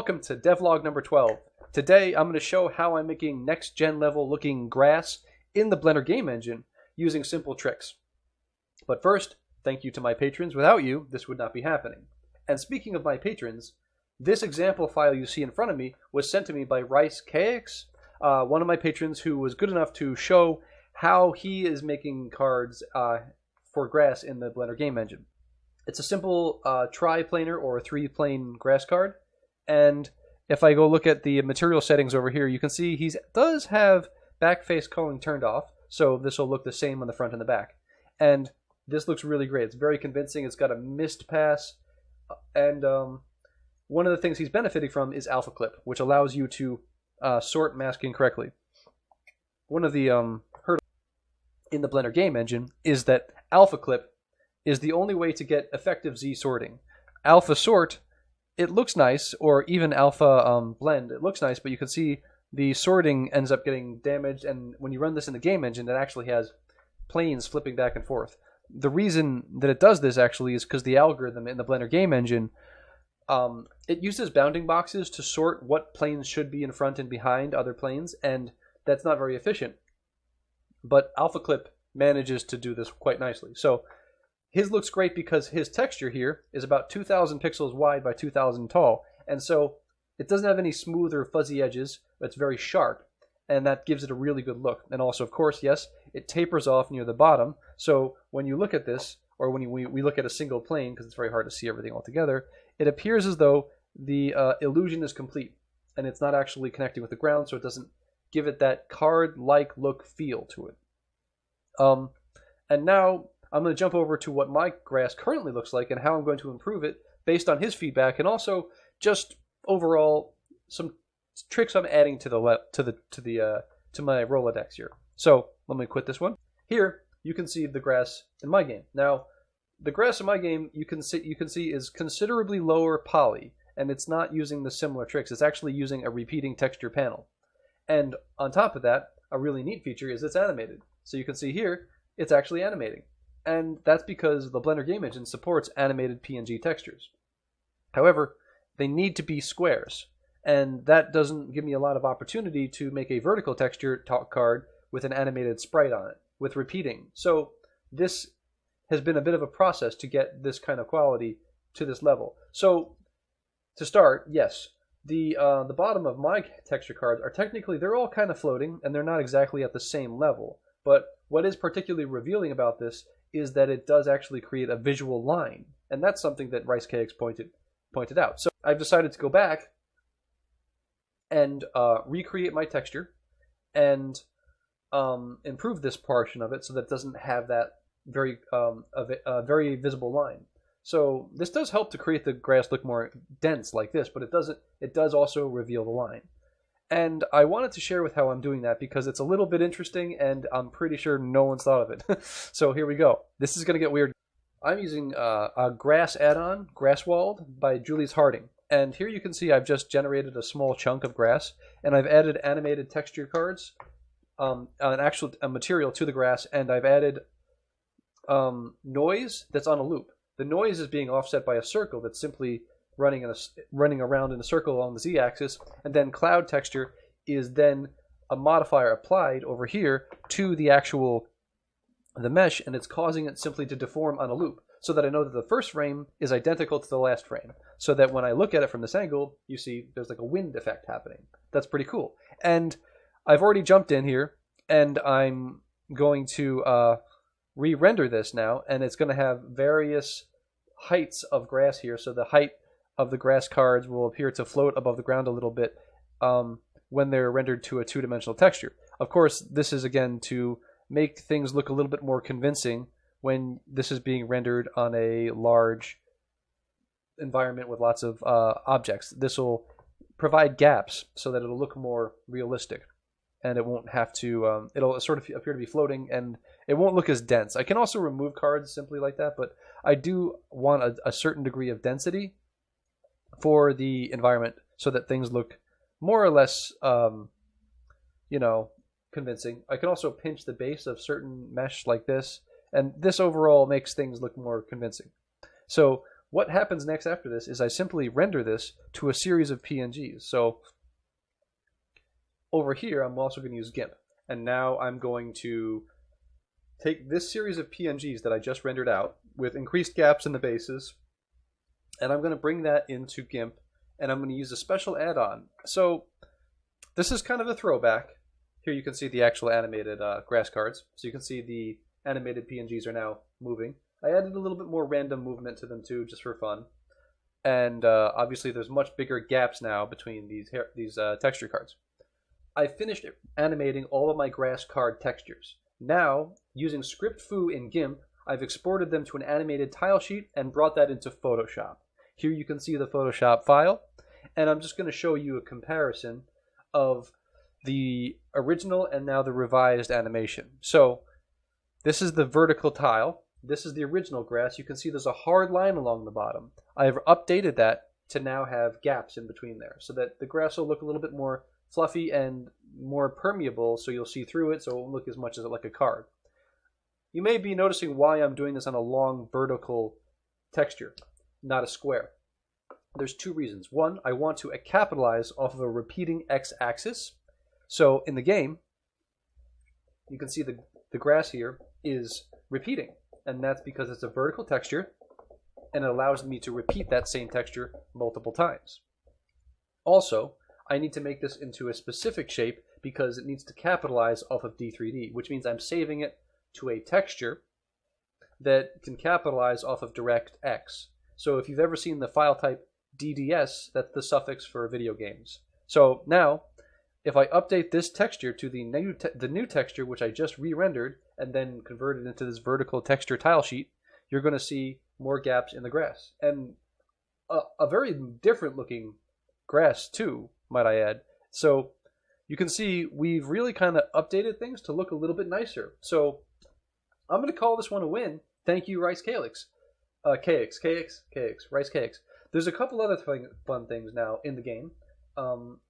welcome to devlog number 12. Today I'm going to show how I'm making next gen level looking grass in the Blender game engine using simple tricks. But first, thank you to my patrons. Without you, this would not be happening. And speaking of my patrons, this example file you see in front of me was sent to me by residing, one of my patrons who was good enough to show how he is making cards for grass in the Blender game engine. It's a simple tri-planar or three-plane grass card, and if I go look at the material settings over here, you can see he does have back face culling turned off, so this will look the same on the front and the back. And this looks really great. It's very convincing. It's got a mist pass, and one of the things he's benefiting from is alpha clip, which allows you to sort masking correctly. One of the hurdles in the Blender game engine is that alpha clip is the only way to get effective Z sorting. Alpha sort, it looks nice, or even alpha blend, it looks nice, but you can see the sorting ends up getting damaged, and when you run this in the game engine, it actually has planes flipping back and forth. The reason that it does this actually is because the algorithm in the Blender game engine, it uses bounding boxes to sort what planes should be in front and behind other planes, and that's not very efficient. But alpha clip manages to do this quite nicely. So his looks great because his texture here is about 2,000 pixels wide by 2,000 tall, and so it doesn't have any smooth or fuzzy edges. It's very sharp, and that gives it a really good look. And also, of course, yes, it tapers off near the bottom, so when you look at this, or when we look at a single plane, because it's very hard to see everything all together, it appears as though the illusion is complete, and it's not actually connecting with the ground, so it doesn't give it that card-like look feel to it. And now I'm going to jump over to what my grass currently looks like and how I'm going to improve it based on his feedback, and also just overall some tricks I'm adding to my Rolodex here. So let me quit this one. Here you can see the grass in my game. Now the grass in my game you can see is considerably lower poly, and it's not using the similar tricks. It's actually using a repeating texture panel. And on top of that, a really neat feature is it's animated. So you can see here it's actually animating. And that's because the Blender game engine supports animated PNG textures. However, they need to be squares, and that doesn't give me a lot of opportunity to make a vertical texture card with an animated sprite on it, with repeating. So this has been a bit of a process to get this kind of quality to this level. So to start, yes, the bottom of my texture cards are technically, they're all kind of floating, and they're not exactly at the same level. But what is particularly revealing about this is that it does actually create a visual line, and that's something that residing pointed out. So I've decided to go back and recreate my texture and improve this portion of it so that it doesn't have that very visible line. So this does help to create the grass look more dense like this, but it does also reveal the line. And I wanted to share with how I'm doing that because it's a little bit interesting, and I'm pretty sure no one's thought of it. So here we go. This is going to get weird. I'm using a grass add-on, Graswald, by Julius Harding. And here you can see I've just generated a small chunk of grass, and I've added animated texture cards, an actual material to the grass, and I've added noise that's on a loop. The noise is being offset by a circle that's simply running around in a circle along the z-axis, and then cloud texture is then a modifier applied over here to the mesh, and it's causing it simply to deform on a loop, so that I know that the first frame is identical to the last frame, so that when I look at it from this angle, you see there's like a wind effect happening. That's pretty cool. And I've already jumped in here, and I'm going to re-render this now, and it's going to have various heights of grass here, so the height of the grass cards will appear to float above the ground a little bit when they're rendered to a two-dimensional texture. Of course, this is again to make things look a little bit more convincing when this is being rendered on a large environment with lots of objects. This will provide gaps so that it'll look more realistic, and it won't have to, it'll sort of appear to be floating, and it won't look as dense. I can also remove cards simply like that, but I do want a certain degree of density for the environment so that things look more or less, convincing. I can also pinch the base of certain mesh like this, and this overall makes things look more convincing. So what happens next after this is I simply render this to a series of PNGs. So over here, I'm also going to use GIMP. And now I'm going to take this series of PNGs that I just rendered out with increased gaps in the bases, and I'm going to bring that into GIMP, and I'm going to use a special add-on. So this is kind of a throwback. Here you can see the actual animated grass cards. So you can see the animated PNGs are now moving. I added a little bit more random movement to them too, just for fun. And obviously there's much bigger gaps now between these texture cards. I finished animating all of my grass card textures. Now, using script foo in GIMP, I've exported them to an animated tile sheet and brought that into Photoshop. Here you can see the Photoshop file, and I'm just going to show you a comparison of the original and now the revised animation. So, this is the vertical tile. This is the original grass. You can see there's a hard line along the bottom. I've updated that to now have gaps in between there, so that the grass will look a little bit more fluffy and more permeable, so you'll see through it, so it won't look as much as like a card. You may be noticing why I'm doing this on a long vertical texture, not a square. There's two reasons. One, I want to capitalize off of a repeating x-axis. So in the game, you can see the grass here is repeating, and that's because it's a vertical texture, and it allows me to repeat that same texture multiple times. Also, I need to make this into a specific shape because it needs to capitalize off of D3D, which means I'm saving it to a texture that can capitalize off of DirectX. So if you've ever seen the file type DDS, that's the suffix for video games. So now, if I update this texture to the new texture, which I just re-rendered, and then converted into this vertical texture tile sheet, you're going to see more gaps in the grass. And a very different looking grass too, might I add. So you can see we've really kind of updated things to look a little bit nicer. So I'm going to call this one a win. Thank you, Rice Calyx. Rice Calyx. There's a couple other fun things now in the game,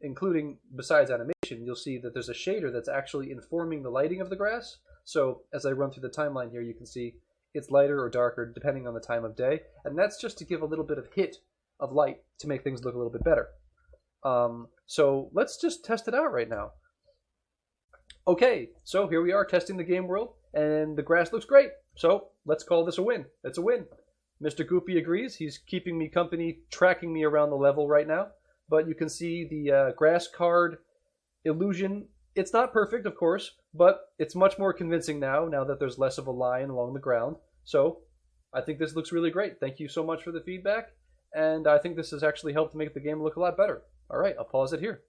including, besides animation, you'll see that there's a shader that's actually informing the lighting of the grass. So as I run through the timeline here, you can see it's lighter or darker depending on the time of day. And that's just to give a little bit of hit of light to make things look a little bit better. So let's just test it out right now. Okay, so here we are testing the game world, and the grass looks great. So let's call this a win. It's a win. Mr. Goopy agrees. He's keeping me company, tracking me around the level right now. But you can see the grass card illusion. It's not perfect, of course, but it's much more convincing now that there's less of a line along the ground. So I think this looks really great. Thank you so much for the feedback, and I think this has actually helped make the game look a lot better. All right, I'll pause it here.